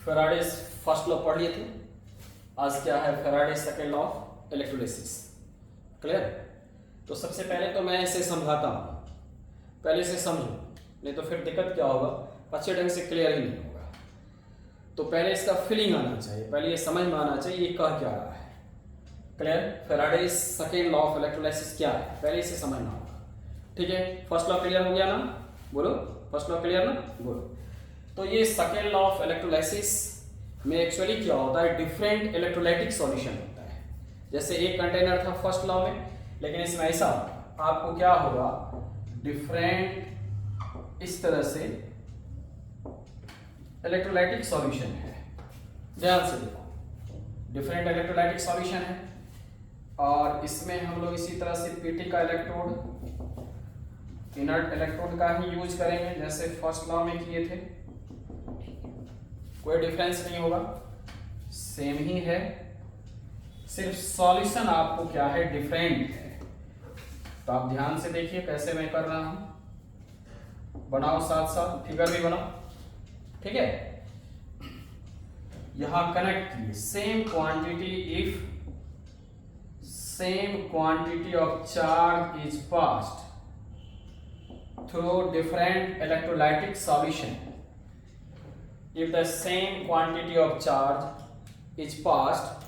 Faraday's first law पढ़ लिए थे। आज क्या है? Faraday's second law of electrolysis. Clear? तो सबसे पहले तो मैं इसे समझाता हूँ, पहले इसे समझो, नहीं तो फिर दिक्कत क्या होगा, अच्छे ढंग से क्लियर ही नहीं होगा। तो पहले इसका फीलिंग आना चाहिए, पहले ये समझ में आना चाहिए ये कह क्या रहा है। Clear? Faraday's second law of electrolysis क्या है, पहले इसे समझना होगा। ठीक है, फर्स्ट लॉ क्लियर हो गया ना? बोलो, फर्स्ट लॉ क्लियर ना? बोलो। तो ये सेकेंड लॉ ऑफ इलेक्ट्रोलाइसिस में एक्चुअली क्या होता है, डिफरेंट इलेक्ट्रोलाइटिक सॉल्यूशन होता है। जैसे एक कंटेनर था फर्स्ट लॉ में, लेकिन इसमें ऐसा होगा, आपको क्या होगा, डिफरेंट इस तरह से इलेक्ट्रोलाइटिक सॉल्यूशन है। ध्यान से देखो, डिफरेंट इलेक्ट्रोलाइटिक सॉल्यूशन है और इसमें हम लोग इसी तरह से पीटी का इलेक्ट्रोड, इनर्ट इलेक्ट्रोड का ही यूज करेंगे जैसे फर्स्ट लॉ में किए थे। कोई डिफरेंस नहीं होगा, सेम ही है, सिर्फ सॉल्यूशन आपको क्या है, डिफरेंट है। तो आप ध्यान से देखिए कैसे मैं कर रहा हूं, बनाओ साथ साथ, फिगर भी बनाओ। ठीक है, यहां कनेक्ट किए, same quantity, if same quantity of charge is passed through different electrolytic solution, if the same quantity of charge is passed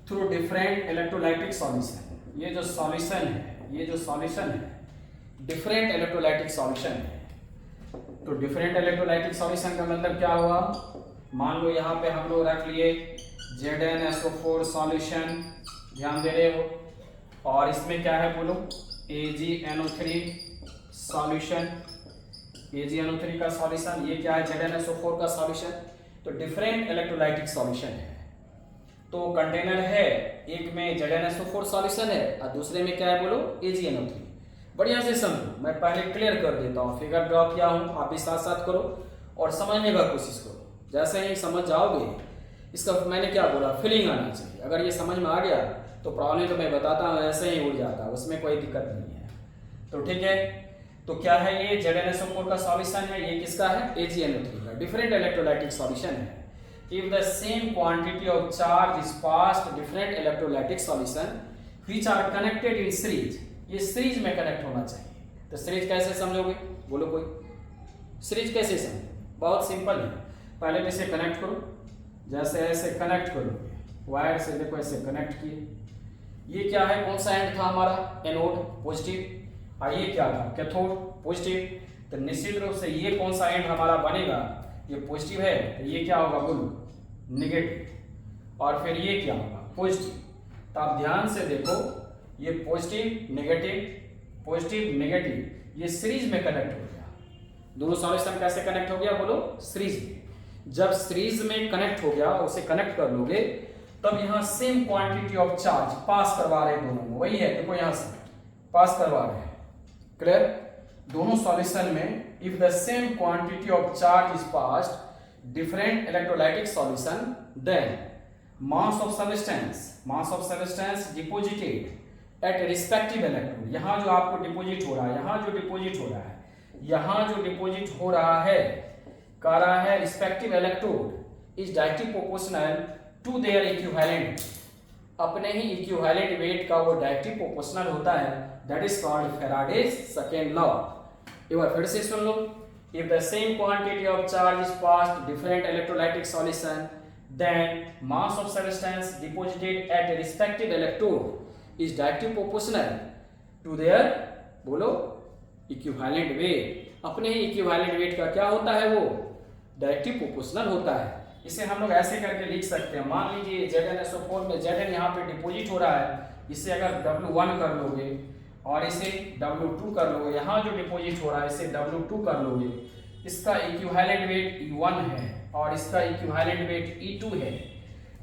through different electrolytic solution, ये जो सॉल्यूशन है, ये जो सॉल्यूशन है डिफरेंट इलेक्ट्रोलाइटिक सॉल्यूशन है। तो different electrolytic solution का मतलब क्या हुआ, मान लो यहाँ पे हम लोग रख लिए ZnSO4 सॉल्यूशन, ध्यान दे रहे हो, और इसमें क्या है बोलो, AgNO3 सॉल्यूशन, AgNO3 का सॉल्यूशन, ये क्या है, ZnSO4 का सॉल्यूशन। तो डिफरेंट इलेक्ट्रोलाइटिक सॉल्यूशन है। तो कंटेनर है, एक में ZnSO4 सॉल्यूशन है और दूसरे में क्या है बोलो, AgNO3। बढ़िया से समझो, मैं पहले क्लियर कर देता हूँ, फिगर ड्रॉ किया हूँ, आप भी साथ साथ करो और समझने का कोशिश करो। जैसे ही समझ जाओगे, इसका मैंने क्या बोला, फीलिंग आना चाहिए। अगर ये समझ में आ गया तो प्रॉब्लम तो मैं बताता हूँ ऐसे ही उड़ जाता है, उसमें कोई दिक्कत नहीं है। तो ठीक है, तो क्या है, ये ZnSO4 का सॉल्यूशन है, ये किसका है, AgNO3 का, डिफरेंट इलेक्ट्रोलाइटिक सॉल्यूशन है। If the same quantity of charge is passed different electrolytic solution which are connected in series, ये सीरीज में कनेक्ट होना चाहिए। तो सीरीज कैसे समझोगे, बोलो कोई, सीरीज कैसे समझो, बहुत सिंपल है। पहले तो इसे कनेक्ट करो, जैसे ऐसे कनेक्ट करोगे, वायर से देखो ऐसे कनेक्ट किए। ये क्या है, कौन सा एंड था हमारा, एनोड पॉजिटिव, और ये क्या था, कैथोड पॉजिटिव। तो निश्चित रूप से ये कौन सा एंड हमारा बनेगा, ये पॉजिटिव है, तो ये क्या होगा बोलो, नेगेटिव, और फिर ये क्या होगा, पॉजिटिव। तो आप ध्यान से देखो, ये पॉजिटिव नेगेटिव, पॉजिटिव नेगेटिव, ये सीरीज में कनेक्ट हो गया। दोनों सॉल्यूशन कैसे कनेक्ट हो गया बोलो, सीरीज में। जब सीरीज में कनेक्ट हो गया, उसे कनेक्ट कर लोगे, तब यहां same quantity of charge pass करवा रहे हैं दोनों में, वही है, देखो यहां से पास करवा रहे हैं। क्लियर? दोनों सॉल्यूशन में if the same quantity of charge is passed different electrolytic solution, then mass of substance deposited at respective electrode, यहाँ जो आपको डिपोजिट हो रहा है, यहाँ जो डिपोजिट हो रहा है, यहाँ जो डिपोजिट हो रहा है, कह रहा है respective electrode is directly proportional to their equivalent, अपने ही इक्विवेलेंट वेट का वो डायरेक्टली प्रोपोर्शनल होता है। That is called Faraday's second law. एक बार फिर से सुन लो, if the same quantity of charge is passed different electrolytic solution, then mass of substance deposited at a respective electrode is directly proportional to their बोलो equivalent weight, अपने ही equivalent weight का क्या होता है, वो डायरेक्टली प्रोपोर्शनल होता है। इसे हम लोग ऐसे करके लिख सकते हैं, मान लीजिए ZnSO4 में Zn यहाँ पे डिपोजिट हो रहा है, इसे अगर W1 कर लोगे और इसे W2 कर लोगे, यहाँ जो डिपोजिट हो रहा है इसे W2 कर लोगे, इसका इक्विवेलेंट वेट E1 है और इसका इक्विवेलेंट वेट E2 है।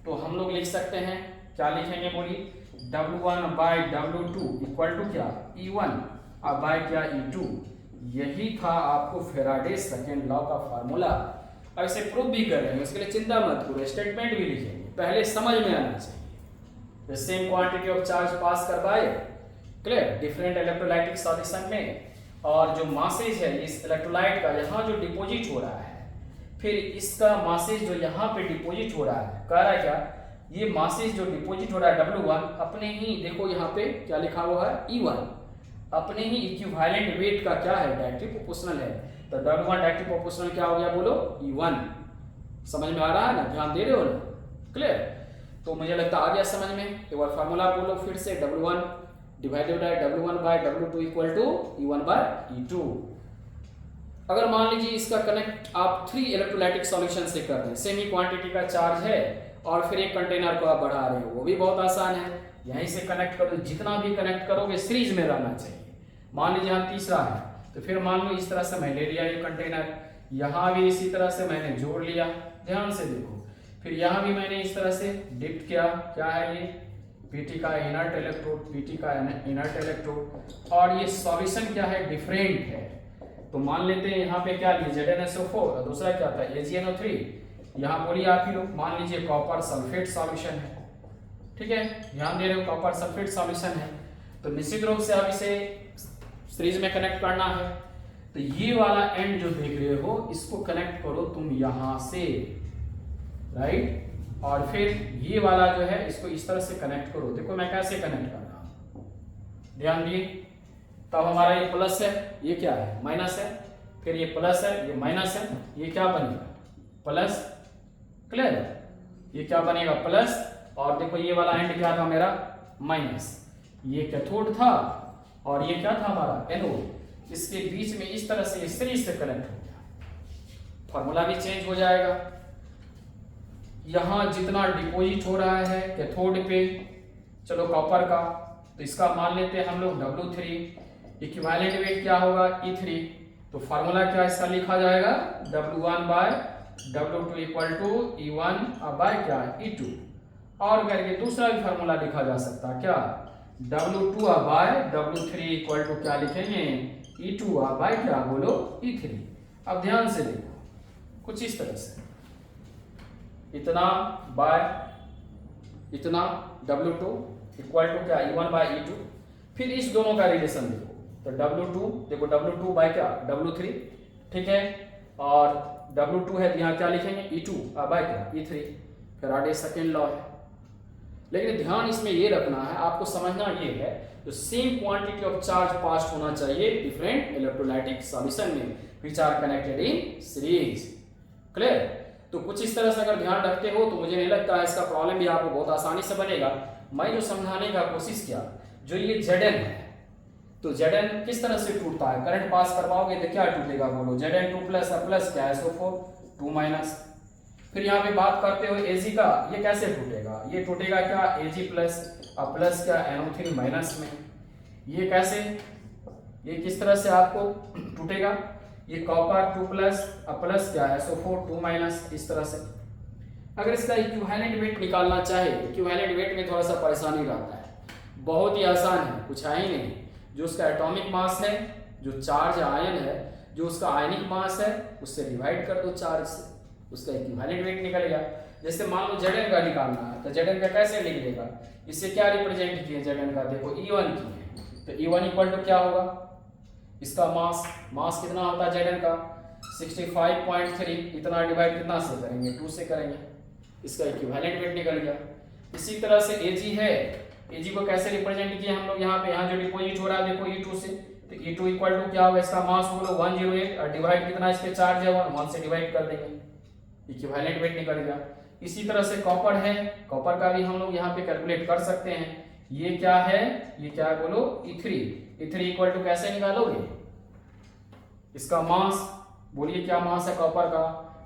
तो हम लोग लिख सकते हैं, क्या लिखेंगे बोलिए, W1 by W2 equal to क्या, E1 और बाई क्या, E2। यही था आपको फेराडेज सेकेंड लॉ का फार्मूला। अब इसे प्रूव भी कर रहे हैं, उसके लिए चिंता मत करो, स्टेटमेंट भी लिखेंगे, पहले समझ में आना चाहिए। सेम क्वांटिटी ऑफ चार्ज पास करवाए, क्लियर, डिफरेंट इलेक्ट्रोलाइटिक सॉल्यूशन में, और जो मासेज है इस इलेक्ट्रोलाइट का यहाँ जो डिपॉजिट हो रहा है, फिर इसका मासेज जो यहाँ पे डिपॉजिट हो रहा है, कह रहा है क्या, ये मासेज जो डिपॉजिट हो रहा है W1 अपने ही, देखो यहाँ पे क्या लिखा हुआ है E1, अपने ही इक्विवेलेंट वेट का क्या है, डायरेक्टली प्रोपोर्शनल है। तो W1 डायरेक्टली प्रोपोर्शनल क्या हो गया बोलो, E1। समझ में आ रहा है ना, ध्यान दे रहे हो ना, क्लियर। तो मुझे लगता आ गया समझ में। एक बार फार्मूला बोलो फिर से, W1 divided by W1 by W2 equal to E1 by E2। अगर मान लीजिए इसका कनेक्ट आप 3 इलेक्ट्रोलाइटिक सॉल्यूशन से कर रहे हैं, सेमी क्वांटिटी का चार्ज है और फिर एक कंटेनर को आप बढ़ा रहे हो, वो भी बहुत आसान है। यहीं से कनेक्ट कर दो, जितना भी कनेक्ट करोगे सीरीज में रहना चाहिए। मान लीजिए यहाँ तीसरा है, तो फिर मान लो इस तरह से मैं ले लिया ये कंटेनर, यहाँ भी इसी तरह से मैंने जोड़ लिया, ध्यान से देखो। फिर यहाँ भी मैंने इस तरह से डिप किया, क्या है ये, पीटी का इनर्ट इलेक्ट्रोड, पीटी का इनर्ट इलेक्ट्रोड, और ये सॉल्यूशन क्या है, डिफरेंट है। तो मान लेते हैं यहाँ पे क्या लिए, ZnSO4 और दूसरा क्या था, AgNO3। यहाँ बोलिए आप ही लोग, मान लीजिए कॉपर सल्फेट सॉल्यूशन है, ठीक है, ध्यान दे रहे हो, कॉपर सल्फेट सॉल्यूशन है। तो निश्चित रूप से आप इसे सीरीज में कनेक्ट करना है। तो ये वाला एंड जो देख रहे हो, इसको कनेक्ट करो तुम यहां से, राइट, और फिर ये वाला जो है इसको इस तरह से कनेक्ट करो। देखो मैं कैसे कनेक्ट कर रहा हूं, ध्यान दिए। तब हमारा ये प्लस है, ये क्या है, माइनस है, फिर ये प्लस है, ये माइनस है, ये क्या बनेगा, प्लस, क्लियर। ये क्या बनेगा, प्लस, और देखो ये वाला एंड क्या था मेरा, माइनस। ये कैथोड था और ये क्या था हमारा, एनोड। इसके बीच में इस तरह से सीरीज से कनेक्ट हो गया, फॉर्मूला भी चेंज हो जाएगा। यहां जितना डिपॉजिट हो रहा है कैथोड पे, चलो कॉपर का, तो इसका मान लेते हैं हम लोग W3, इक्विवेलेंट वेट क्या होगा, E3। तो फार्मूला क्या इसका लिखा जाएगा, W1 by W2 equal to E1 bye क्या, E2। और करके दूसरा भी फार्मूला लिखा जा सकता है, क्या, W2 bye W3 equal to क्या लिखेंगे, E2 बाय क्या बोलो, E3। अब ध्यान से देखो, कुछ इस तरह से, इतना बाय इतना, W2 इक्वल टू क्या, E1 बाय E2। फिर इस दोनों का रिलेशन देखो, तो W2 देखो, W2 बाय क्या, W3, ठीक है, और W2 है, यहाँ क्या लिखेंगे, E2 बाय क्या, E3। फिर आगे सेकेंड लॉ है। लेकिन ध्यान इसमें ये रखना है, आपको समझना ये है, तो same quantity of charge pass होना चाहिए डिफरेंट इलेक्ट्रोलाइटिक सॉल्यूशन में which are connected in series, clear. तो कुछ इस तरह से अगर ध्यान रखते हो तो मुझे नहीं लगता है इसका प्रॉब्लम भी आपको बहुत आसानी से बनेगा। मैं जो समझाने का कोशिश किया, जो ये Zn है, तो Zn किस तरह से टूटता है, करंट पास करवाओगे तो क्या टूटेगा बोलो, Zn2 प्लस प्लस क्या है, SO4 2 माइनस। फिर यहाँ पे बात करते हो Ag का, ये कैसे टूटेगा, ये टूटेगा क्या, Ag प्लस प्लस क्या, NO3 माइनस में। ये कैसे, ये किस तरह से आपको टूटेगा, ये कॉपर 2 प्लस प्लस क्या है, SO4 2 माइनस, इस तरह से। अगर इसका इक्विवेलेंट वेट निकालना चाहे, इक्विवेलेंट वेट में थोड़ा सा परेशानी रहता है, बहुत ही आसान है, कुछ है ही नहीं। जो उसका एटॉमिक मास है, जो चार्ज आयन है, जो उसका आयनिक मास है, उससे डिवाइड कर दो चार्ज से, उसका इक्विवेलेंट वेट निकल गया। जैसे मान लो Zn का निकालना है, तो Zn का कैसे लिख देगा, इससे क्या रिप्रेजेंट किए Zn का, देखो E1 की, तो E1 इक्वल टू क्या होगा, इसका मास कितना होता है Zn का, 65.3, इतना डिवाइड कितना से करेंगे, 2 से करेंगे, इसका इक्विवेलेंट वेट निकल गया। इसी तरह से Ag है, Ag को कैसे रिप्रेजेंट किया हम लोग, यहाँ पे, यहाँ जो डिपॉजिट हो रहा है देखो E2 से, तो E2 इक्वल टू क्या होगा, इसका मास बोलो 108 और डिवाइड कितना, इस पे चार्ज है 1 से डिवाइड कर देंगे, इक्विवेलेंट वेट निकल गया। इसी तरह से कॉपर है, कॉपर का भी हम लोग यहाँ पे कैलकुलेट कर सकते हैं। ये क्या है, ये क्या है बोलो, E3 इक्वल टू कैसे निकालोगे, इसका मास बोलिए क्या मास है कॉपर का,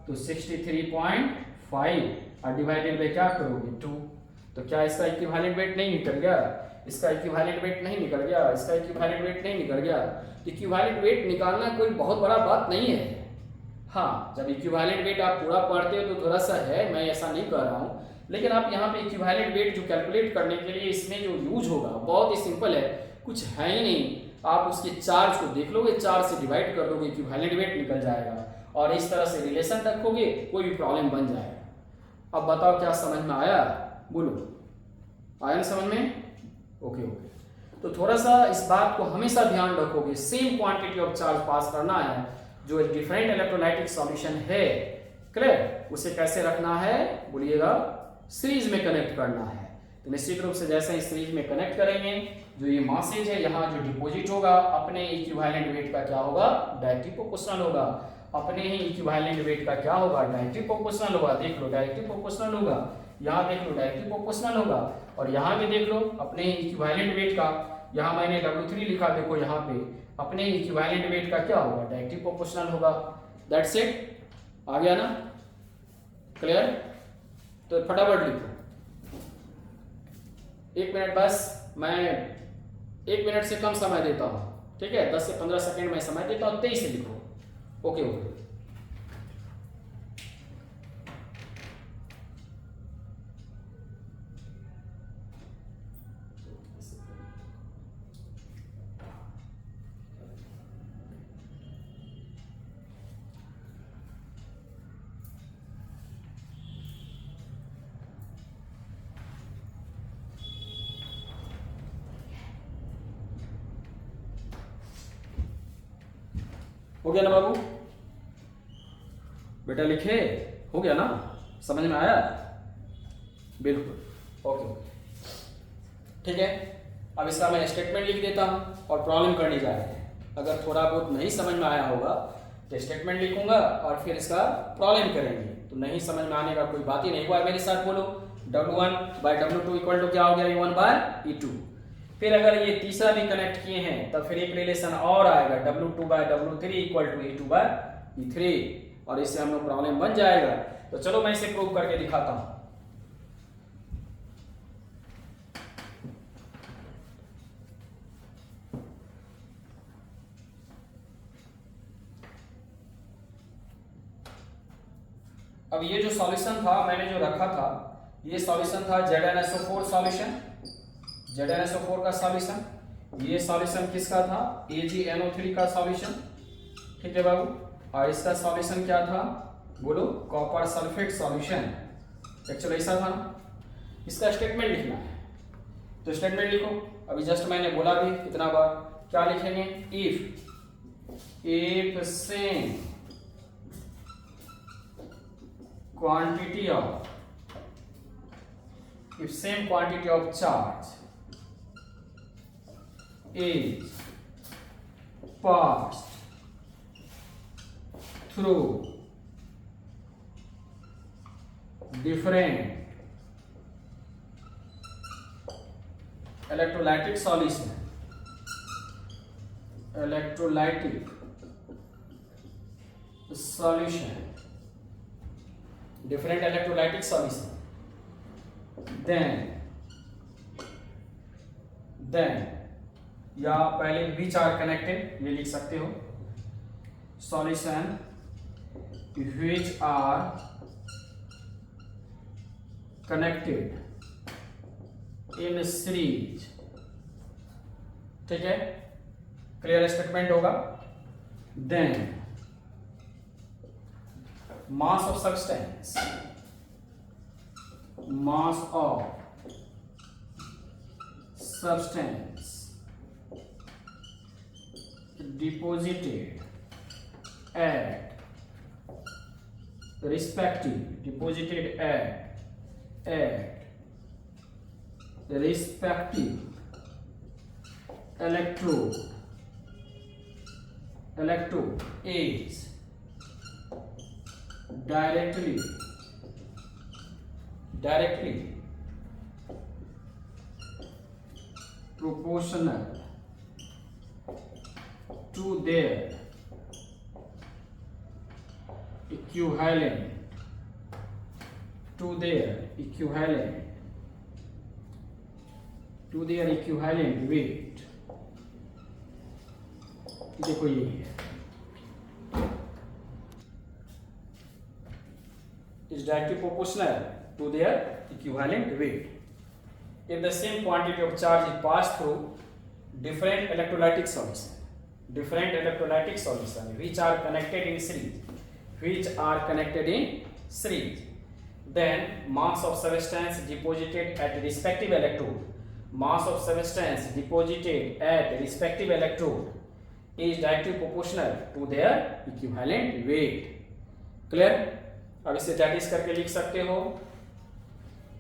तो 63.5 और डिवाइडेड बाय क्या करोगे 2। तो क्या इसका इक्विवेलेंट वेट नहीं निकल गया, इसका इक्विवेलेंट वेट नहीं निकल गया, इसका इक्विवेलेंट वेट नहीं निकल गया। इक्विवेलेंट वेट निकालना कोई बहुत बड़ा बात नहीं है। हाँ, जब इक्विवेलेंट वेट आप पूरा पढ़ते हो तो थोड़ा सा है, मैं ऐसा नहीं कर रहा हूँ, लेकिन आप यहाँ पे इक्विवेलेंट वेट जो कैलकुलेट करने के लिए इसमें जो यूज होगा बहुत ही सिंपल है, कुछ है ही नहीं। आप उसके चार्ज को देख लोगे, चार्ज से डिवाइड कर दोगे, इक्विवेलेंट वेट निकल जाएगा, और इस तरह से रिलेशन रखोगे, कोई भी प्रॉब्लम बन जाएगा। अब बताओ क्या समझ में आया, बोलो, आया ना समझ में, ओके। तो थोड़ा सा इस बात को हमेशा ध्यान रखोगे, सेम क्वांटिटी ऑफ चार्ज पास करना है, जो डिफरेंट इलेक्ट्रोलाइटिक सॉल्यूशन है क्लियर? उसे कैसे रखना है बोलिएगा, सीरीज में कनेक्ट करना है। तो निश्चित रूप से जैसे ही सीरीज में कनेक्ट करेंगे, जो ये मासेज है यहाँ जो डिपॉजिट होगा अपने इक्विवेलेंट वेट का क्या होगा, डायरेक्टली प्रोपोर्शनल होगा। अपने ही इक्विवेलेंट वेट का क्या होगा, डायरेक्टली प्रोपोर्शनल होगा। देख लो डायरेक्टली प्रोपोर्शनल होगा, यहाँ देख लो डायरेक्टली प्रोपोर्शनल होगा, और यहाँ भी देख लो अपने इक्विवेलेंट वेट का, यहाँ मैंने W3 लिखा, देखो यहाँ पे अपने इक्विवेलेंट वेट का क्या होगा, डायरेक्टली प्रोपोर्शनल होगा। दैट्स इट, आ गया ना? क्लियर? तो फटाफट लिखो, 1 मिनट बस, मैं 1 मिनट से कम समय देता हूँ, ठीक है? 10 से 15 सेकेंड में समय देता हूँ, 23 से लिखो। Okay okay. हो गया ना बाबू? बेटा लिखे, हो गया ना? समझ में आया? बिल्कुल, ओके ठीक है। अब इसका मैं स्टेटमेंट लिख देता हूं और प्रॉब्लम करने जा रहे हैं। अगर थोड़ा बहुत नहीं समझ में आया होगा तो स्टेटमेंट लिखूंगा और फिर इसका प्रॉब्लम करेंगे। तो नहीं समझ में आने का कोई बात ही नहीं हुआ। मेरे साथ बोलो, W1/W2 इक्वल टू क्या हो गया, E1/E2। फिर अगर ये तीसरा भी कनेक्ट किए हैं तब फिर एक रिलेशन और आएगा, W2/W3 इक्वल टू E2/E3, और इससे हम लोग प्रॉब्लम बन जाएगा। तो चलो मैं इसे प्रूव करके दिखाता हूं। अब ये जो सॉल्यूशन था मैंने जो रखा था, ये सॉल्यूशन था ZnSO4 सॉल्यूशन, ZnSO4 का सॉल्यूशन। ये सॉल्यूशन किसका था, AgNO3 का सॉल्यूशन, ठीक है बाबू। और इसका सॉल्यूशन क्या था बोलो, कॉपर सल्फेट सॉल्यूशन। एक्चुअली ऐसा था ना। इसका स्टेटमेंट लिखना है, तो स्टेटमेंट लिखो। अभी जस्ट मैंने बोला भी कितना बार, क्या लिखेंगे, if same quantity of charge is passed through different electrolytic solution, different electrolytic solution, then या पहले which are connected, ये लिख सकते हो, solution which are connected in series, ठीक है, क्लियर स्टेटमेंट होगा। then mass of substance deposited at respective electrode is directly proportional to their equivalent weight। देखो यही है, is directly proportional to their equivalent weight if the same quantity of charge is passed through different electrolytic solution which are connected in series, then mass of substance deposited at respective electrode is directly proportional to their equivalent weight। clear? अब इसे that is करके लिख सकते हो,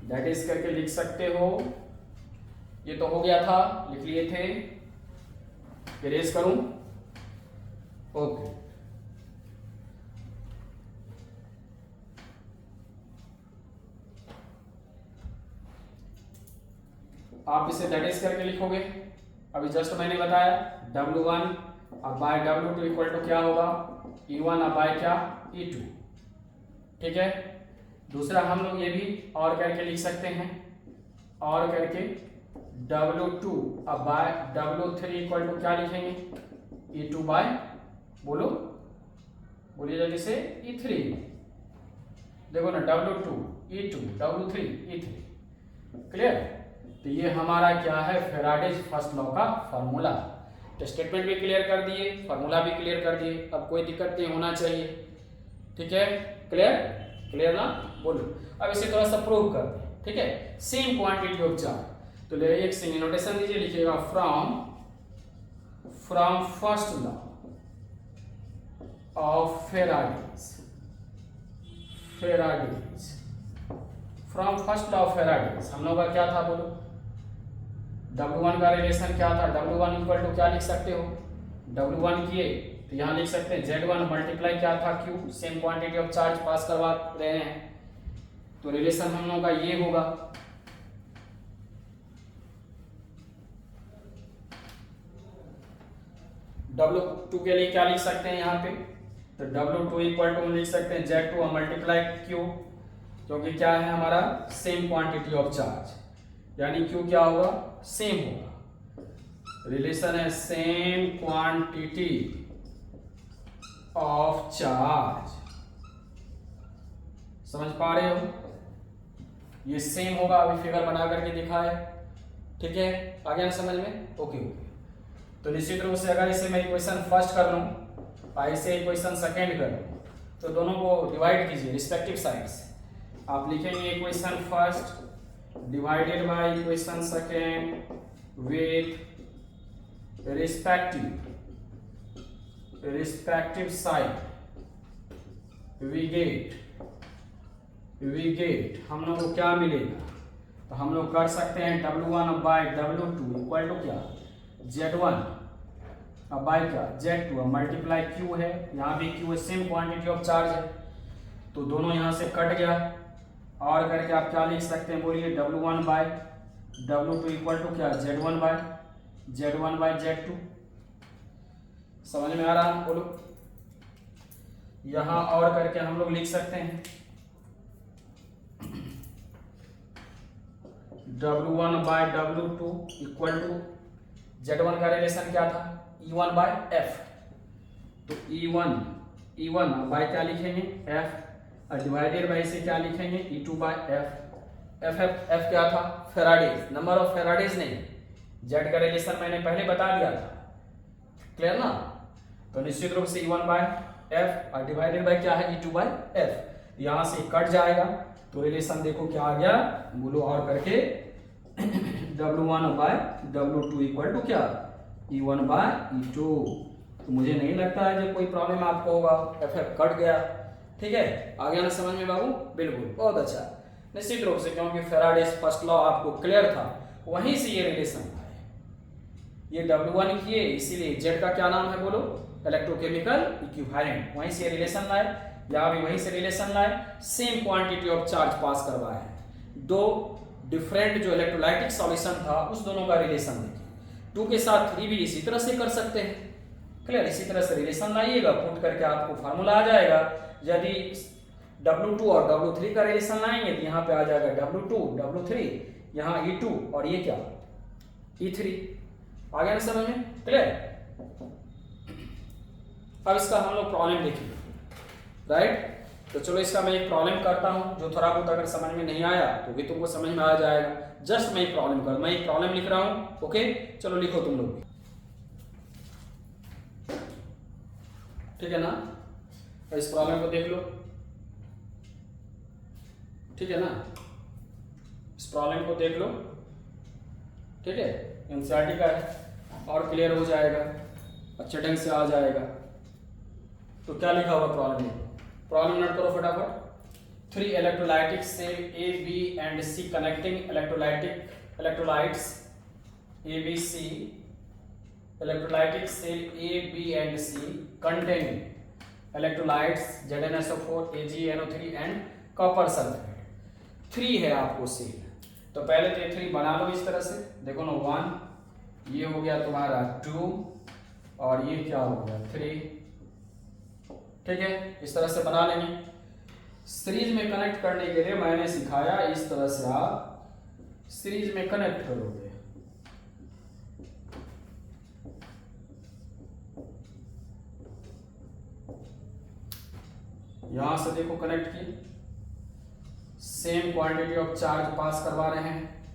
that is करके लिख सकते हो। ये तो हो गया था, लिख लिए थे, इरेज करूं, ओके। आप इसे दैट इज करके लिखोगे। अभी जस्ट मैंने बताया W1 अब बाय W2 इक्वल टू क्या होगा, E1 अब बाय क्या, E2, ठीक है। दूसरा हम लोग ये भी और करके लिख सकते हैं, और करके W2 अब बाय W3 इक्वल टू क्या लिखेंगे, E2 बाय, बोलो बोलिए जल्दी से, E3। देखो ना, W2 E2 W3 E3, clear. तो ये हमारा क्या है, फैराडेज फर्स्ट लॉ का फॉर्मूला। तो स्टेटमेंट भी क्लियर कर दिए, फॉर्मूला भी क्लियर कर दिए, अब कोई दिक्कत नहीं होना चाहिए, ठीक है। क्लियर, क्लियर ना, बोलो। अब इसे थोड़ा सा प्रूव कर दें, ठीक है। सेम क्वांटिटी ऑफ चार्ज, तो ले एक सिंगल नोटेशन दीजिए, लिखिएगा from first law of Faraday's, from first law of Faraday's हम लोग का क्या था, बोलो। W1 का रिलेशन क्या था, W1 इक्वल टू क्या लिख सकते हो, W1 किए तो यहाँ लिख सकते हैं Z1 मल्टीप्लाई क्या था, Q, same quantity of charge pass करवा रहे हैं, तो रिलेशन हम लोगों का ये होगा। W2 के लिए क्या लिख सकते हैं यहाँ पे, तो W2 इक्वल टू लिख सकते हैं Z2 मल्टीप्लाई Q, क्योंकि क्या है हमारा सेम क्वांटिटी ऑफ चार्ज, यानी Q क्या होगा, सेम होगा। रिलेशन है सेम क्वांटिटी ऑफ चार्ज, समझ पा रहे हो, ये सेम होगा। अभी फिगर बना करके दिखा है, ठीक है, आ गया ना समझ में, ओके ओके। तो निश्चित रूप से अगर इसे मैं इक्वेशन फर्स्ट कर लूं और इसे इक्वेशन सेकेंड कर लूं, तो दोनों को डिवाइड कीजिए रिस्पेक्टिव साइड से। आप लिखेंगे equation first divided by equation second with respective side, we get हम लोग को क्या मिलेगा, तो हम लोग कर सकते हैं W1 by W2 equal to क्या, Z1 अब बाय क्या, Z2 मल्टीप्लाई Q है, यहाँ भी Q है, सेम क्वांटिटी ऑफ चार्ज है, तो दोनों यहाँ से कट गया, और करके आप क्या लिख सकते हैं, बोलिए W1 by W2 equal to क्या, Z1 बाय Z2। समझ में आ रहा है, बोलो। यहाँ और करके हम लोग लिख सकते हैं W1 by W2 equal to Z1 का रिलेशन क्या था, E1 बाय F, तो E1 बाय क्या लिखेंगे, F, और डिवाइडेड बाय से क्या लिखेंगे, E2 बाय F। F क्या था, फैराडेज, नंबर ऑफ फैराडेज नहीं, Z का रिलेशन मैंने पहले बता दिया था, क्लियर ना। तो निश्चित रूप से E1 बाय F और डिवाइडेड बाय क्या है, E2 बाय F, यहां से कट जाएगा, तो रिलेशन देखो क्या आ गया, बोलो, और करके W1 by W2 equal to क्या, E1 बाय E2। तो मुझे नहीं लगता है जो कोई प्रॉब्लम आपको होगा, FF कट गया, ठीक है, आ गया ना समझ में बाबू, बिल्कुल, बहुत अच्छा। निश्चित रूप से क्योंकि फैराडेज फर्स्ट लॉ आपको क्लियर था, वहीं से ये रिलेशन आए, ये W1 किए, इसीलिए Z का क्या नाम है, बोलो, इलेक्ट्रोकेमिकल इक्विवेलेंट, वहीं से रिलेशन लाए, यहाँ भी वहीं से रिलेशन लाए, सेम क्वांटिटी ऑफ चार्ज पास करवाए, दो डिफरेंट जो इलेक्ट्रोलाइटिक सॉल्यूशन था उस दोनों का रिलेशन देखिए। 2 के साथ 3 भी इसी तरह से कर सकते हैं, क्लियर, इसी तरह से रिलेशन लाइएगा, पुट करके आपको फार्मूला आ जाएगा। यदि W2 और W3 का रिलेशन लाएंगे तो यहाँ पे आ जाएगा W2 W3, यहाँ E2 और ये क्या, E3, आ गया ना समझ में, क्लियर। अब इसका हम लोग प्रॉब्लम देखेंगे, राइट। तो चलो इसका मैं एक प्रॉब्लम करता हूं, जो थोड़ा बहुत अगर समझ में नहीं आया तो भी तुमको समझ में आ जाएगा। जस्ट मैं एक प्रॉब्लम कर, मैं एक प्रॉब्लम लिख रहा हूं, ओके, चलो लिखो तुम लोग, ठीक है ना। तो इस प्रॉब्लम को देख लो, ठीक है ना, इस प्रॉब्लम को देख लो, ठीक है, एनसीईआरटी का है और क्लियर हो जाएगा, अच्छे ढंग से आ जाएगा। तो क्या लिखा हुआ प्रॉब्लम में, प्रॉब्लम नोट करो फटाफट। 3 electrolytic cell A, B and C connecting electrolytes A, B, C, electrolytic cell A, B and C containing electrolytes ZnSO4, AgNO3 and copper sulfate. 3 है आपको सेल, तो पहले तो 3 बना लो इस तरह से, देखो ना 1, ये हो गया तुम्हारा 2 और ये क्या हो गया 3, ठीक है, इस तरह से बना लेंगे। सीरीज में कनेक्ट करने के लिए मैंने सिखाया, इस तरह से आप सीरीज में कनेक्ट करोगे। यहां से देखो कनेक्ट किए, same quantity of charge pass करवा रहे हैं,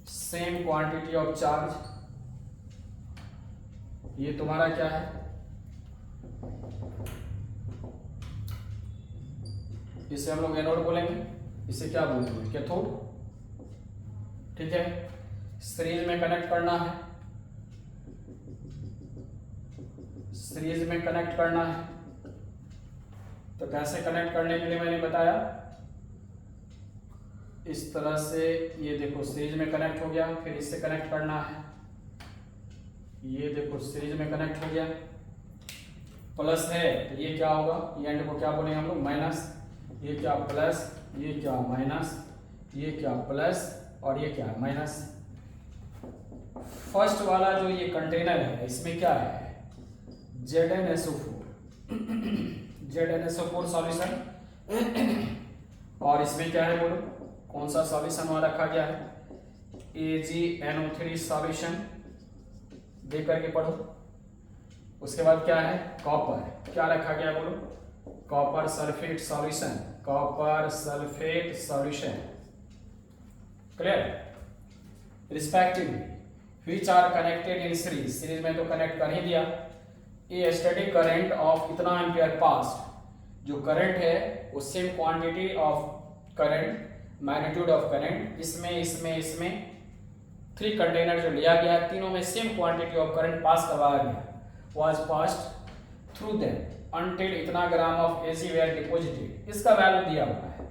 सेम क्वांटिटी ऑफ चार्ज, ये तुम्हारा क्या है, इसे हम लोग एनोड बोलेंगे, इसे क्या बोलते हैं कैथोड, ठीक है। सीरीज में कनेक्ट करना है, सीरीज में कनेक्ट करना है, तो कैसे कनेक्ट करने के लिए मैंने बताया, इस तरह से, ये देखो सीरीज में कनेक्ट हो गया, फिर इससे कनेक्ट करना है, ये देखो सीरीज में कनेक्ट हो गया, प्लस है तो ये क्या होगा, ये एंड को क्या बोलेंगे हम लोग माइनस, ये क्या प्लस, ये क्या माइनस, ये क्या प्लस और ये क्या माइनस। फर्स्ट वाला जो ये कंटेनर है इसमें क्या है ZnSO4 ZnSO4 सॉल्यूशन, और इसमें क्या है बोलो, कौन सा सॉल्यूशन वहां रखा गया है, AgNO3 सॉल्यूशन, देख करके पढ़ो। उसके बाद क्या है कॉपर, क्या रखा गया बोलो, copper sulphate solution, copper sulphate solution, clear. Respectively which are connected in series, series में तो कनेक्ट कर ही दिया। ए स्टैटिक करंट ऑफ इतना एम्पियर पास्ड, जो करंट है वो same quantity of current, magnitude of current, इसमें 3 कंटेनर जो लिया गया है, तीनों में same quantity of current pass करवाया गया, was passed through them until इतना gram of Ag were deposited. इसका वैल्यू दिया हुआ है,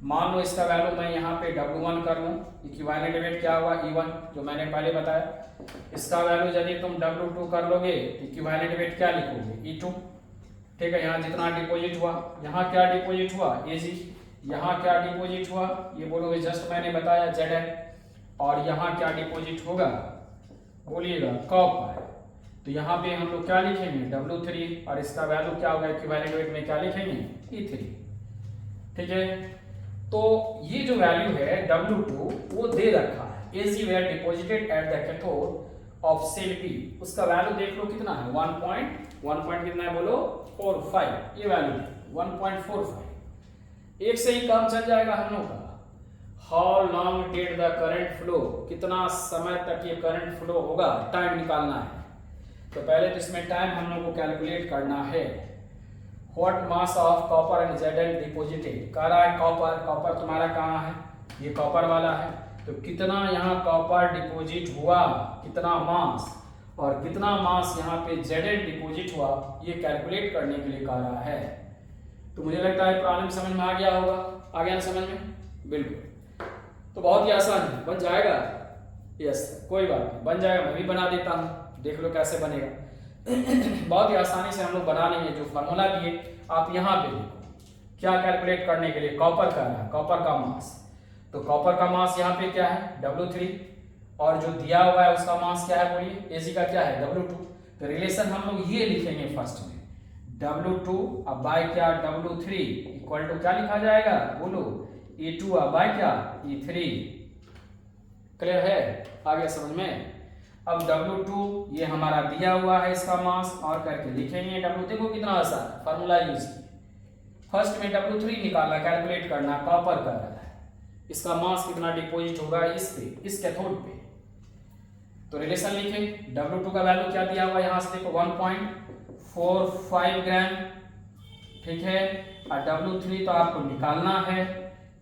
मान लो इसका वैल्यू मैं यहाँ पे W1 कर लूँ, इक्विवेलेंट वेट क्या हुआ E1 जो मैंने पहले बताया, इसका वैल्यू यदि तुम W2 कर लोगे तो इक्विवेलेंट वेट क्या लिखोगे E2, ठीक है। यहाँ जितना डिपॉजिट हुआ, यहाँ क्या डिपॉजिट हुआ Ag, यहाँ क्या डिपॉजिट हुआ ये बोलोगे जस्ट मैंने बताया Zn, और यहाँ क्या डिपॉजिट होगा बोलिएगा कॉपर, तो यहाँ पे हम लोग क्या लिखेंगे W3 और इसका वैल्यू क्या होगा इक्विवेलेंट वेट में क्या लिखेंगे E3, ठीक है। तो ये जो वैल्यू है W2 वो दे रखा है, Ag were deposited at the cathode of cell B, उसका वैल्यू देख लो कितना है 1 कितना है बोलो 45, ये वैल्यू 1.45, एक से ही काम चल जाएगा हम लोग का। How long did the current flow, कितना समय तक ये करंट फ्लो होगा, टाइम निकालना है। तो पहले तो इसमें टाइम हम लोग को कैलकुलेट करना है। What mass of copper and Zn deposited, कह रहा है कॉपर तुम्हारा कहाँ है, ये कॉपर वाला है, तो कितना यहाँ कॉपर डिपॉजिट हुआ, कितना मास, और कितना मास यहाँ पे Zn डिपॉजिट हुआ, ये कैलकुलेट करने के लिए कह रहा है। तो मुझे लगता है प्रॉब्लम समझ में आ गया होगा, आ गया ना समझ में, बिल्कुल। तो बहुत ही आसान है, बन जाएगा, यस कोई बात नहीं, बन जाएगा, मैं भी बना देता हूँ, देख लो कैसे बनेगा। बहुत ही आसानी से हम लोग बना लेंगे, जो फार्मूला दिए आप यहाँ पे देखो, क्या कैलकुलेट करने के लिए कॉपर का है, कॉपर का मास, तो कॉपर का मास यहाँ पे क्या है W3, और जो दिया हुआ है उसका मास क्या है बोलिए, Ag का क्या है W2, तो रिलेशन हम लोग ये लिखेंगे फर्स्ट में W2 अब बाय क्या W3 इक्वल टू क्या लिखा जाएगा बोलो E2 अब बाय क्या E3, क्लियर है, आ गया समझ में। अब W2 ये हमारा दिया हुआ है, इसका मास और करके लिखेंगे W, देखो कितना आसान फार्मूला यूज किया, फर्स्ट में W3 निकालना, कैलकुलेट करना, कॉपर कर रहा है, इसका मास कितना डिपॉजिट होगा इस पे, इस कैथोड पे, तो रिलेशन लिखे W2 का वैल्यू क्या दिया हुआ है यहाँ से देखो 1.45 ग्राम, ठीक है, और W3 तो आपको निकालना है,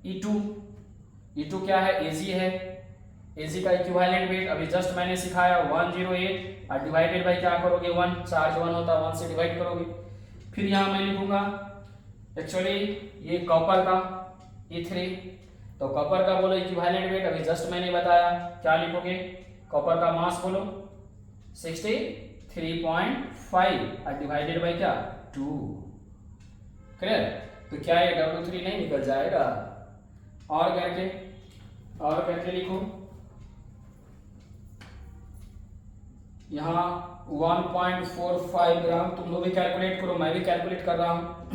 E2 क्या है Ag है, Ag का इक्विवेलेंट वेट अभी जस्ट मैंने सिखाया 108 और डिवाइडेड बाय क्या करोगे 1, चार्ज 1 होता है 1 से डिवाइड करोगे, फिर यहाँ मैं लिखूंगा एक्चुअली ये कॉपर का E3, तो कॉपर का बोलो इक्विवेलेंट वेट अभी जस्ट मैंने बताया, क्या लिखोगे? कॉपर का मास बोलो 63.5 और डिवाइडेड बाय क्या 2। क्लियर? तो क्या ये W3 नहीं निकल जाएगा? और करके लिखो यहाँ 1.45 ग्राम। तुम लोग भी कैलकुलेट करो, मैं भी कैलकुलेट कर रहा हूँ।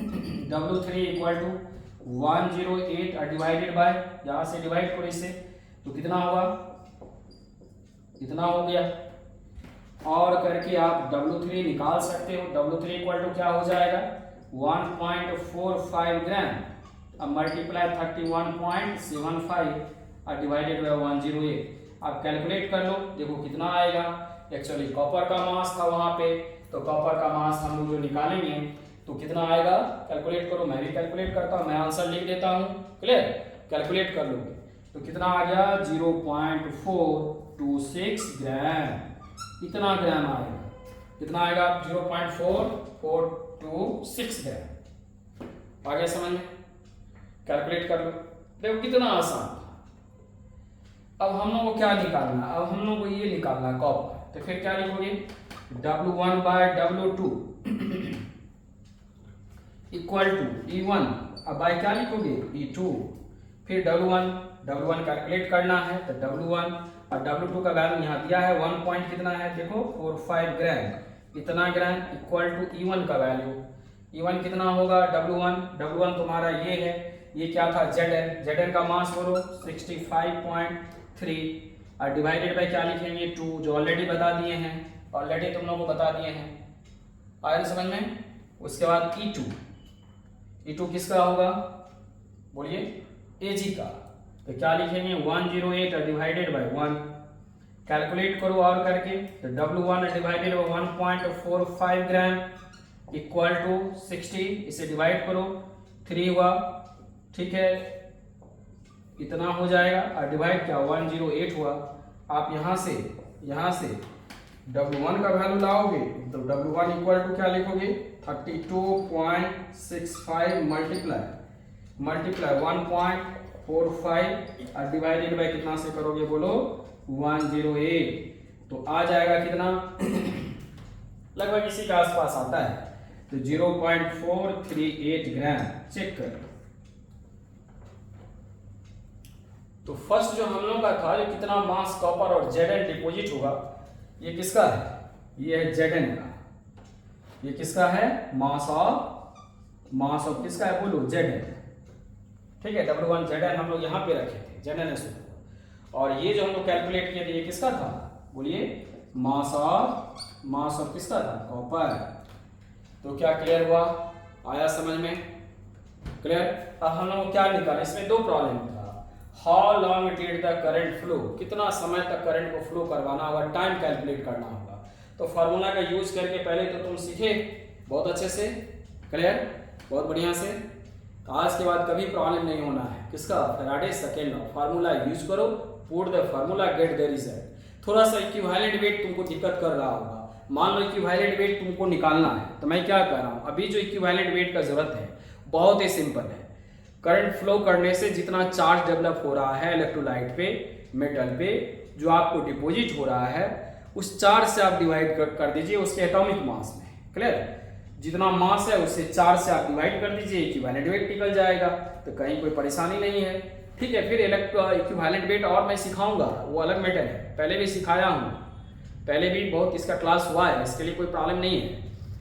W3 इक्वल टू 108 और डिवाइडेड बाय, यहाँ से डिवाइड करो इससे, तो कितना होगा? इतना हो गया। और करके आप W3 निकाल सकते हो। W3 इक्वल टू क्या हो जाएगा? 1.45 ग्राम, अब मल्टीप्लाई 31.75 और डिवाइडेड बाय 108। आप कैलकुलेट कर लो, देखो कितना आएगा। एक्चुअली कॉपर का मास था वहां पे, तो कॉपर का मास हम लोग जो निकालेंगे तो कितना आएगा? कैलकुलेट करो, मैं भी कैलकुलेट करता हूँ, मैं आंसर लिख देता हूँ। क्लियर? कैलकुलेट कर लोगे तो कितना आ गया? 0.426 ग्राम, इतना ग्राम आएगा। कितना आएगा? 0.4426 ग्राम। आ गया समझ में? कैलकुलेट कर लो, देखो कितना आसान था। अब हम लोग को क्या निकालना? अब हम लोग को ये निकालना कॉपर, तो फिर क्या लिखोगे? W1 by W2 equal to E1, अब बाय क्या लिखोगे? E2। फिर W1 कैलकुलेट करना है, तो W1 और W2 का वैल्यू यहाँ दिया है 1 पॉइंट कितना है देखो 45 ग्राम, इतना ग्राम इक्वल टू E1 का वैल्यू। E1 कितना होगा? W1 तुम्हारा ये है, ये क्या था? Zn का मास बोलो 65.3 और डिवाइडेड बाय क्या लिखेंगे? 2, जो ऑलरेडी बता दिए हैं, ऑलरेडी तुम लोगों को बता दिए हैं। आया समझ में? उसके बाद E2 किसका होगा? बोलिए Ag का, तो क्या लिखेंगे? 108 और डिवाइडेड बाय 1। कैलकुलेट करो और करके, तो W1 divided by 1.45 gram equal to 60, इसे डिवाइड करो 3 हुआ, ठीक है, इतना हो जाएगा। और डिवाइड क्या 108 हुआ। आप यहाँ से W1 का वैल्यू लाओगे तो W1 इक्वल टू क्या लिखोगे? 32.65 मल्टीप्लाई 1.45 और डिवाइडेड बाय कितना से करोगे बोलो? 108। तो आ जाएगा कितना? लगभग इसी के आसपास आता है, तो 0.438 ग्राम। चेक कर। तो फर्स्ट जो हम लोग का था, ये कितना मास कॉपर और Zn डिपॉजिट होगा, ये किसका है? ये है Zn का। ये किसका है? मास ऑफ किसका है बोलो? Zn। ठीक है, W1 Zn हम लोग यहाँ पे रखे थे, ZnS। और ये जो हम लोग कैलकुलेट किए थे, ये किसका था? बोलिए मास ऑफ किसका था? कॉपर। तो क्या क्लियर हुआ? आया समझ में? क्लियर? अब हम लोग क्या निकाले? इसमें दो प्रॉब्लम था। How long did the current flow, कितना समय तक करंट को फ्लो करवाना होगा, टाइम कैलकुलेट करना होगा। तो फार्मूला का यूज करके पहले तो तुम सीखे बहुत अच्छे से। क्लियर? बहुत बढ़िया से। आज के बाद कभी प्रॉब्लम नहीं होना है। किसका? Faraday second law. Formula use करो, put the formula, get the result. थोड़ा सा इक्विवेलेंट वेट तुमको दिक्कत कर रहा होगा। मान लो इक्विवेलेंट वेट तुमको निकालना है, तो मैं क्या कर रहा हूँ, अभी जो इक्विवेलेंट वेट का जरूरत है बहुत ही सिंपल है। करंट फ्लो करने से जितना चार्ज डेवलप हो रहा है इलेक्ट्रोलाइट पे, मेटल पे, जो आपको डिपॉजिट हो रहा है, उस चार्ज से आप डिवाइड कर दीजिए उसके एटॉमिक मास में। क्लियर? जितना मास है उससे 4 से आप डिवाइड कर दीजिए, इक्विवेलेंट वेट निकल जाएगा। तो कहीं कोई परेशानी नहीं है। ठीक है, फिर इक्विवेलेंट वेट और मैं सिखाऊंगा, वो अलग मैटर है, पहले भी सिखाया हूँ, पहले भी बहुत इसका क्लास हुआ है, इसके लिए कोई प्रॉब्लम नहीं है।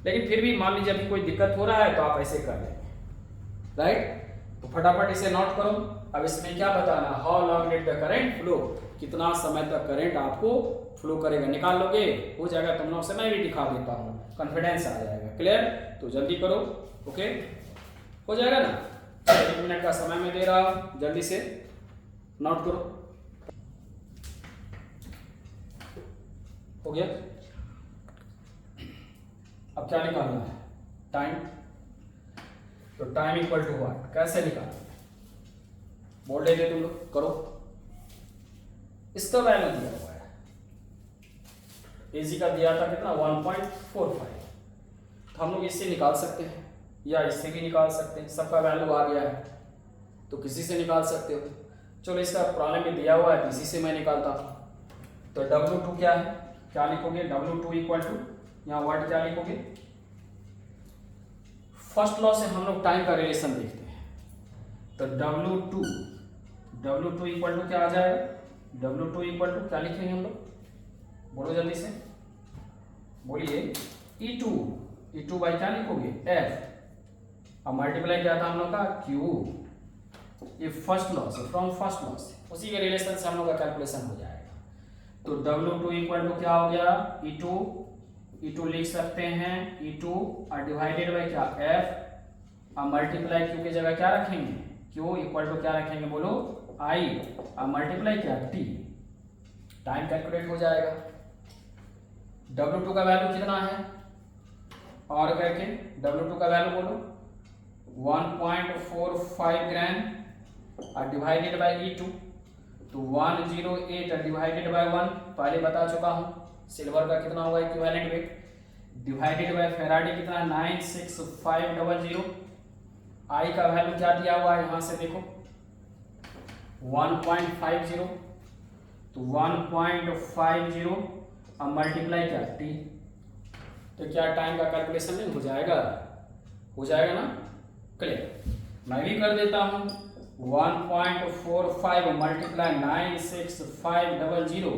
लेकिन फिर भी मान लीजिए अभी कोई दिक्कत हो रहा है तो आप ऐसे कर लेंगे। राइट? तो फटाफट इसे नोट करो। अब इसमें क्या बताना? How long did the current flow, कितना समय तक करंट आपको फ्लो करेगा, निकाल लोगे, हो जाएगा। तुम लोग से मैं भी दिखा देता हूँ, कॉन्फिडेंस आ जाएगा। क्लियर? तो जल्दी करो। ओके, हो जाएगा ना? 1 मिनट का समय मैं दे रहा हूँ, जल्दी से नोट करो। हो गया? अब क्या निकालना है? टाइम। तो टाइम इक्वल टू व्हाट? कैसे निकालना? बोल देते तुम लोग, करो। इसका वैल्यू दिया हुआ है, एजी का दिया था कितना? 1.45। तो हम लोग इससे निकाल सकते हैं। या इससे भी निकाल सकते हैं, सबका वैल्यू आ गया है तो किसी से निकाल सकते हो। चलो इसका प्रॉब्लम में दिया हुआ है, इसी से मैं निकालता हूँ। तो W2 क्या है, क्या लिखोगे, W2 इक्वल टू, यहाँ वर्ड क्या लिखोगे, फर्स्ट लॉ से हम लोग टाइम का रिलेशन देखते हैं। तो W2 इक्वल टू क्या आ जाएगा, W2 इक्वल टू क्या लिखेंगे हम लोग, बोलो जल्दी से बोलिए, E2 बाई क्या लिखोगे, F, अब मल्टीप्लाई क्या था हम लोग का, Q, ये फर्स्ट लॉ से, फ्रॉम फर्स्ट लॉ से, उसी के रिलेशन से हम लोग का कैलकुलेशन हो जाएगा। तो W2 इक्वल टू क्या हो गया, E2 लिख सकते हैं, E2 और डिवाइडेड बाई क्या, F, और मल्टीप्लाई Q की जगह क्या रखेंगे, Q इक्वल टू क्या रखेंगे, बोलो I, और मल्टीप्लाई क्या, T, टाइम कैलकुलेट हो जाएगा। W2 का वैल्यू कितना है, और करके W2 का वैल्यू बोलो 1.45 ग्राम और डिवाइडेड बाई E2, तो 108 डिवाइडेड बाई 1 पहले बता चुका हूँ। सिल्वर का कितना हुआ equivalent weight, divided by Faraday कितना 96500, आई का वैल्यू क्या दिया हुआ है यहाँ से देखो 1.50, तो 1.50 और मल्टीप्लाई क्या T, तो क्या टाइम का कैलकुलेशन नहीं हो जाएगा, हो जाएगा ना, क्लियर। मैं भी कर देता हूँ, 1.45 मल्टीप्लाई 96500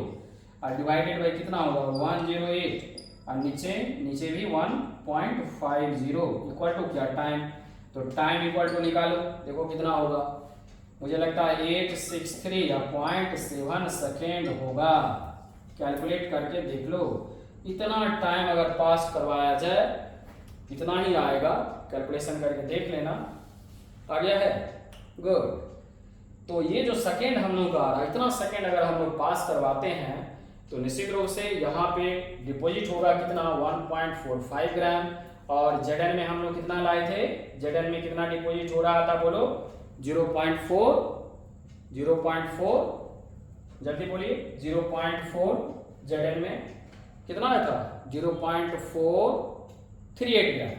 और डिवाइडेड बाई कितना होगा 108 और नीचे भी 1.50 इक्वल टू क्या टाइम, तो टाइम इक्वल टू निकालो, देखो कितना होगा, मुझे लगता है 863 या 0.7 सेकेंड होगा, कैलकुलेट करके देख लो। इतना टाइम अगर पास करवाया जाए इतना ही आएगा, कैलकुलेशन करके देख लेना, आ गया है, गुड। तो ये जो सेकेंड हम लोग का आ रहा है, इतना सेकेंड अगर हम लोग पास करवाते हैं तो निश्चित रूप से यहाँ पे डिपॉजिट होगा कितना 1.45 ग्राम, और जेडन में हम लोग कितना लाए थे, जेडन में कितना डिपॉजिट हो रहा था बोलो 0.4, जल्दी बोलिए 0.4, जेडन में कितना आया था 0.438 ग्राम,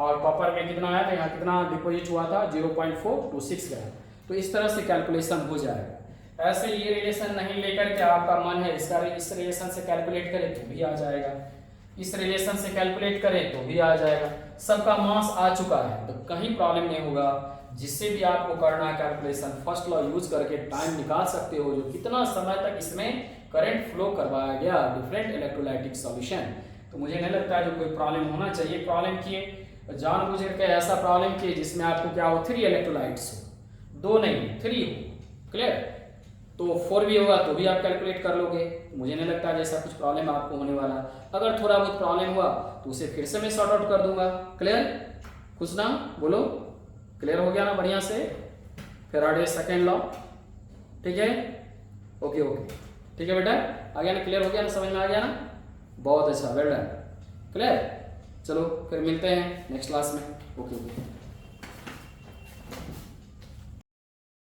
और कॉपर में कितना आया था, यहाँ कितना डिपॉजिट हुआ था 0.426 ग्राम। तो इस तरह से कैलकुलेशन हो जाएगा। ऐसे ये रिलेशन नहीं लेकर के आपका मन है इसका इस रिलेशन से कैलकुलेट करें तो भी आ जाएगा, इस रिलेशन से कैलकुलेट करें तो भी आ जाएगा, सबका मास आ चुका है तो कहीं प्रॉब्लम नहीं होगा। जिससे भी आपको करना है कैलकुलेशन, फर्स्ट लॉ यूज करके टाइम निकाल सकते हो, जो कितना समय तक इसमें करंट फ्लो करवाया गया, डिफरेंट इलेक्ट्रोलाइटिक सॉल्यूशन। तो मुझे नहीं लगता है जो कोई प्रॉब्लम होना चाहिए। प्रॉब्लम किए जानबूझ करके ऐसा प्रॉब्लम किए जिसमें आपको क्या हो 3 इलेक्ट्रोलाइट्स हो, 2 नहीं 3 हो, क्लियर। तो 4 भी होगा तो भी आप कैलकुलेट कर लोगे, मुझे नहीं लगता जैसा कुछ प्रॉब्लम आपको होने वाला। अगर थोड़ा बहुत प्रॉब्लम हुआ तो उसे फिर से मैं सॉर्ट आउट कर दूंगा, क्लियर। कुछ ना बोलो, क्लियर हो गया ना बढ़िया से, फेराडे सेकेंड लॉ, ठीक है, ओके ठीक है बेटा, आ गया ना, क्लियर हो गया ना, समझ में आ गया ना, बहुत अच्छा, वेल डन, क्लियर। चलो फिर मिलते हैं नेक्स्ट क्लास में, ओके।